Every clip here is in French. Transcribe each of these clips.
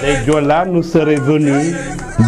Les Diola nous seraient venus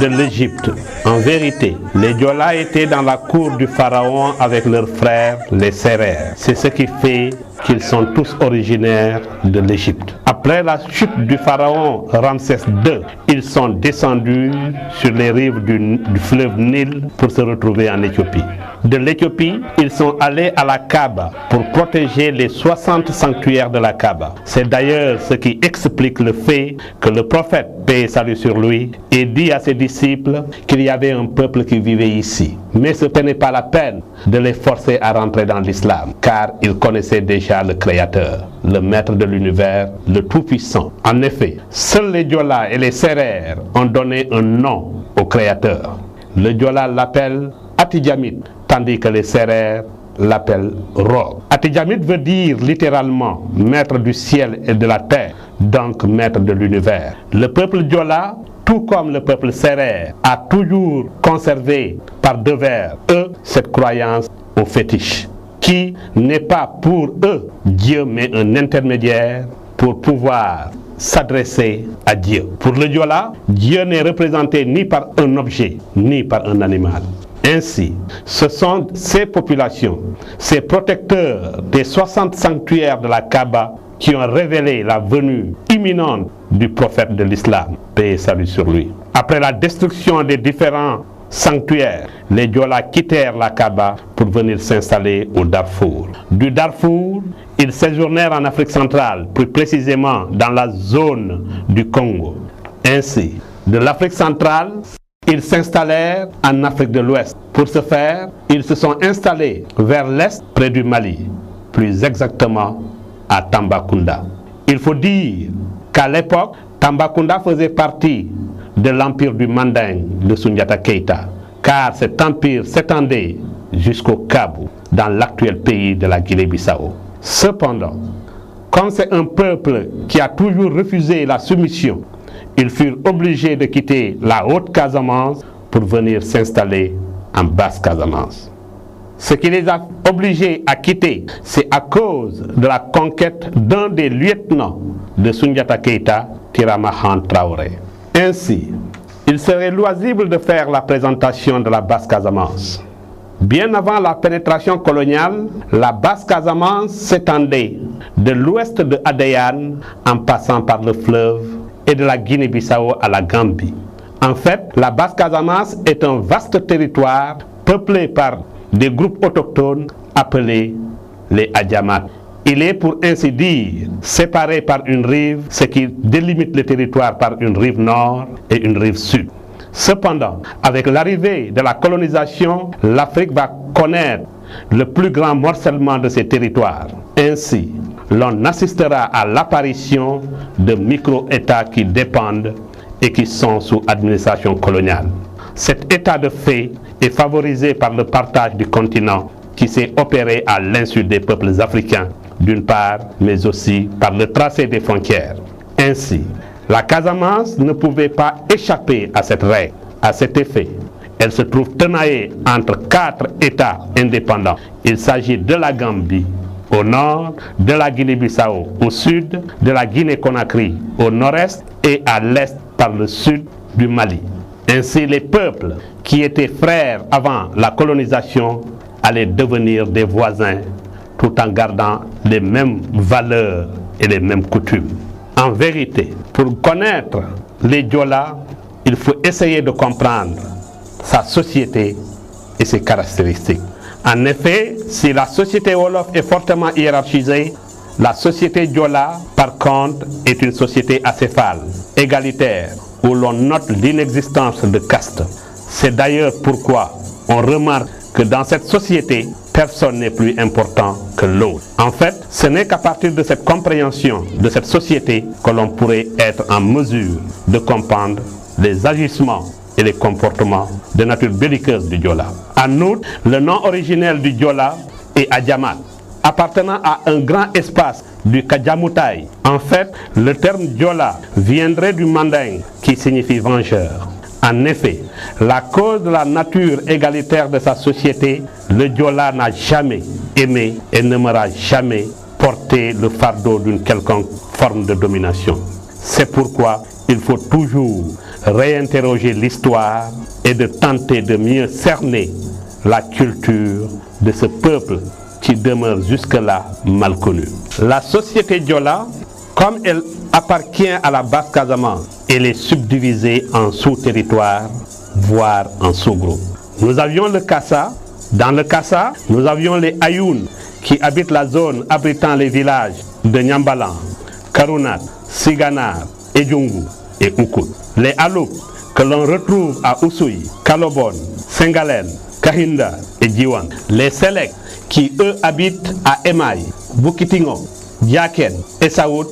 de l'Égypte. En vérité, les Diola étaient dans la cour du pharaon avec leurs frères, les Sérères. C'est ce qui fait qu'ils sont tous originaires de l'Égypte. Après la chute du pharaon Ramsès II, ils sont descendus sur les rives du fleuve Nil pour se retrouver en Éthiopie. De l'Éthiopie, ils sont allés à la Kaaba pour protéger les 60 sanctuaires de la Kaaba. C'est d'ailleurs ce qui explique le fait que le prophète, paix et salut sur lui, ait dit à ses disciples qu'il y avait un peuple qui vivait ici. Mais ce n'est pas la peine de les forcer à rentrer dans l'islam, car ils connaissaient déjà le Créateur, le Maître de l'univers, le Tout-Puissant. En effet, seuls les Diola et les Sérères ont donné un nom au Créateur. Le Diola l'appelle Atidjamit, tandis que les Sérères l'appellent Rob. Atidjamit veut dire littéralement maître du ciel et de la terre, donc maître de l'univers. Le peuple Diola, tout comme le peuple Sérère, a toujours conservé par devers eux cette croyance au fétiche, qui n'est pas pour eux Dieu mais un intermédiaire pour pouvoir s'adresser à Dieu. Pour le Diola, Dieu n'est représenté ni par un objet, ni par un animal. Ainsi, ce sont ces populations, ces protecteurs des 60 sanctuaires de la Kaaba qui ont révélé la venue imminente du prophète de l'islam, paix et salut sur lui. Après la destruction des différents sanctuaires, les Diola quittèrent la Kaaba pour venir s'installer au Darfour. Du Darfour, ils séjournèrent en Afrique centrale, plus précisément dans la zone du Congo. Ainsi, de l'Afrique centrale, ils s'installèrent en Afrique de l'Ouest. Pour ce faire, ils se sont installés vers l'est près du Mali, plus exactement à Tambacounda. Il faut dire qu'à l'époque, Tambacounda faisait partie de l'empire du Manding de Soundiata Keïta, car cet empire s'étendait jusqu'au Kabou, dans l'actuel pays de la Guinée-Bissau. Cependant, comme c'est un peuple qui a toujours refusé la soumission, ils furent obligés de quitter la Haute-Casamance pour venir s'installer en Basse-Casamance. Ce qui les a obligés à quitter, c'est à cause de la conquête d'un des lieutenants de Soundiata Keïta, Tiramahan Traoré. Ainsi, il serait loisible de faire la présentation de la Basse-Casamance. Bien avant la pénétration coloniale, la Basse-Casamance s'étendait de l'ouest de Adéane en passant par le fleuve et de la Guinée-Bissau à la Gambie. En fait, la Basse-Casamance est un vaste territoire peuplé par des groupes autochtones appelés les Adjamat. Il est pour ainsi dire séparé par une rive, ce qui délimite le territoire par une rive nord et une rive sud. Cependant, avec l'arrivée de la colonisation, l'Afrique va connaître le plus grand morcellement de ses territoires. Ainsi, l'on assistera à l'apparition de micro-États qui dépendent et qui sont sous administration coloniale. Cet état de fait est favorisé par le partage du continent qui s'est opéré à l'insu des peuples africains, d'une part, mais aussi par le tracé des frontières. Ainsi, la Casamance ne pouvait pas échapper à cette règle. À cet effet, elle se trouve tenaillée entre 4 États indépendants. Il s'agit de la Gambie au nord, de la Guinée-Bissau au sud, de la Guinée-Conakry au nord-est et à l'est par le sud du Mali. Ainsi, les peuples qui étaient frères avant la colonisation allaient devenir des voisins tout en gardant les mêmes valeurs et les mêmes coutumes. En vérité, pour connaître les Diola, il faut essayer de comprendre sa société et ses caractéristiques. En effet, si la société Wolof est fortement hiérarchisée, la société Diola, par contre, est une société acéphale, égalitaire, où l'on note l'inexistence de caste. C'est d'ailleurs pourquoi on remarque que dans cette société, personne n'est plus important que l'autre. En fait, ce n'est qu'à partir de cette compréhension de cette société que l'on pourrait être en mesure de comprendre les agissements et les comportements de nature belliqueuse du Diola. En outre, le nom originel du Diola est Adjamat, appartenant à un grand espace du Kadjamoutaï. En fait, le terme Diola viendrait du mandingue qui signifie vengeur. En effet, la cause de la nature égalitaire de sa société, le Diola n'a jamais aimé et n'aimera jamais porter le fardeau d'une quelconque forme de domination. C'est pourquoi il faut toujours réinterroger l'histoire et de tenter de mieux cerner la culture de ce peuple qui demeure jusque-là mal connu. La société Diola, comme elle appartient à la Basse-Casamance, elle est subdivisée en sous-territoires, voire en sous-groupes. Nous avions le Kassa. Dans le Kassa, nous avions les Ayoun qui habitent la zone abritant les villages de Nyambalan, Karunat, Siganar, Edjungu et Oukout. Les Aloup que l'on retrouve à Ousoui, Kalobon, Sengalen, Kahinda et Diwan. Les Selek qui eux habitent à Emaï, Bukitingo, Diaken, Essaout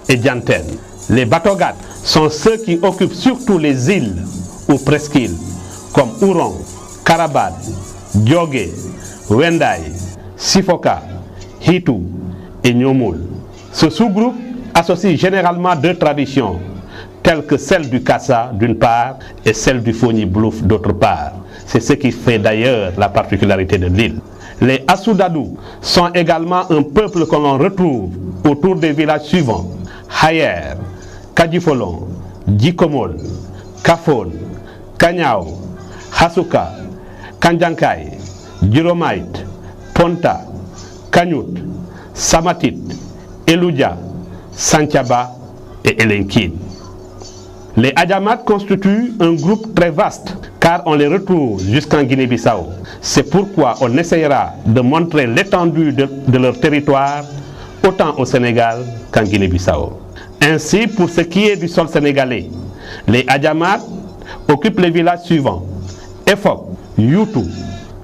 et Dianten. Les Batogat sont ceux qui occupent surtout les îles ou presqu'îles comme Ouron, Karabad, Djogé, Wendaï, Sifoka, Hitou et Nyomoul. Ce sous-groupe associe généralement deux traditions, telles que celle du Kassa d'une part et celle du Foni Blouf d'autre part. C'est ce qui fait d'ailleurs la particularité de l'île. Les Assoudadou sont également un peuple que l'on retrouve autour des villages suivants: Hayer, Kadjifolon, Djikomol, Kafon, Kanyao, Hasuka, Kanjankai, Djiromait, Ponta, Kanyut, Samatit, Eloudia, Santiaba et Elenkin. Les Adjamat constituent un groupe très vaste car on les retrouve jusqu'en Guinée-Bissau. C'est pourquoi on essaiera de montrer l'étendue de leur territoire autant au Sénégal qu'en Guinée-Bissau. Ainsi, pour ce qui est du sol sénégalais, les Adjamat occupent les villages suivants: Efok, Youtou,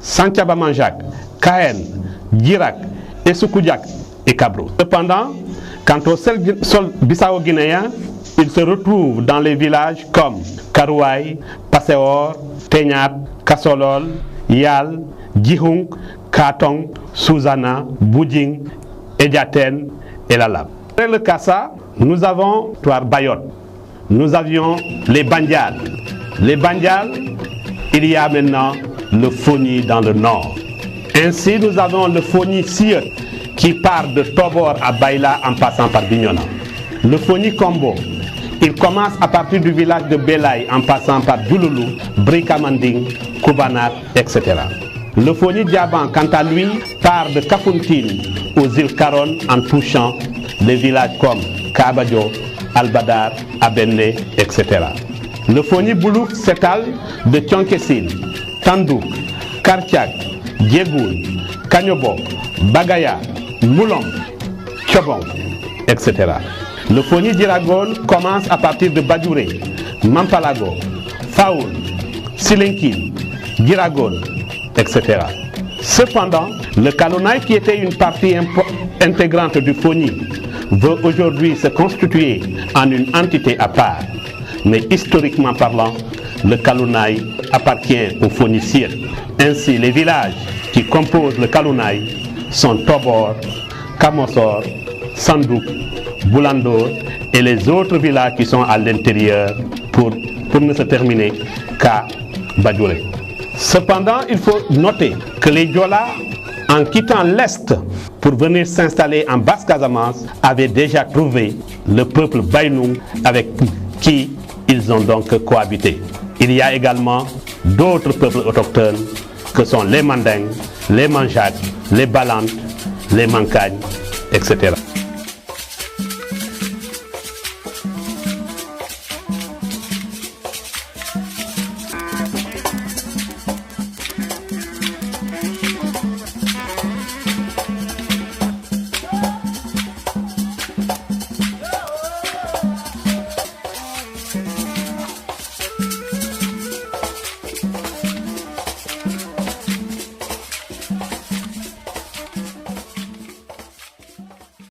Santiaba Manjak, Kaen, Djirak, Essoukoudiak et Kabro. Cependant, quant au sol bissau-guinéen, il se retrouve dans les villages comme Karouaï, Passeor, Tegnat, Kassolol, Yal, Djihung, Katong, Souzana, Boudjing, Ediaten et Lalab. Après le Kassa, nous avons Touar Bayot. Nous avions les Bandial. Les Bandial, il y a maintenant le Foni dans le nord. Ainsi, nous avons le Foni Sieux qui part de Tobor à Baïla en passant par Bignona. Le Foni Kombo, il commence à partir du village de Belay en passant par Djouloulou, Brikamanding, Koubanat, etc. Le Foni Diaban, quant à lui, part de Kafountine aux îles Caron en touchant des villages comme Kabadjo, Albadar, Abenne, etc. Le Foni Boulouk s'étale de Tchonkessil, Tandouk, Kartiak, Diegoul, Kanyobok, Bagaya, Moulom, Tchobong, etc. Le Foni d'Iragon commence à partir de Badjouré, Mampalago, Faoul, Silenkin, Diragon, etc. Cependant, le Kalonaï, qui était une partie intégrante du Foni, veut aujourd'hui se constituer en une entité à part. Mais historiquement parlant, le Kalonaï appartient aux Foniciens. Ainsi, les villages qui composent le Kalonaï sont Tobor, Kamosor, Sandouk, Boulandor et les autres villages qui sont à l'intérieur pour ne se terminer qu'à Badjouré. Cependant, il faut noter que les Diola, en quittant l'Est pour venir s'installer en Basse-Casamance, avaient déjà trouvé le peuple Baïnou avec qui ils ont donc cohabité. Il y a également d'autres peuples autochtones que sont les Mandingues, les Manjak, les Balantes, les Mankagnes, etc.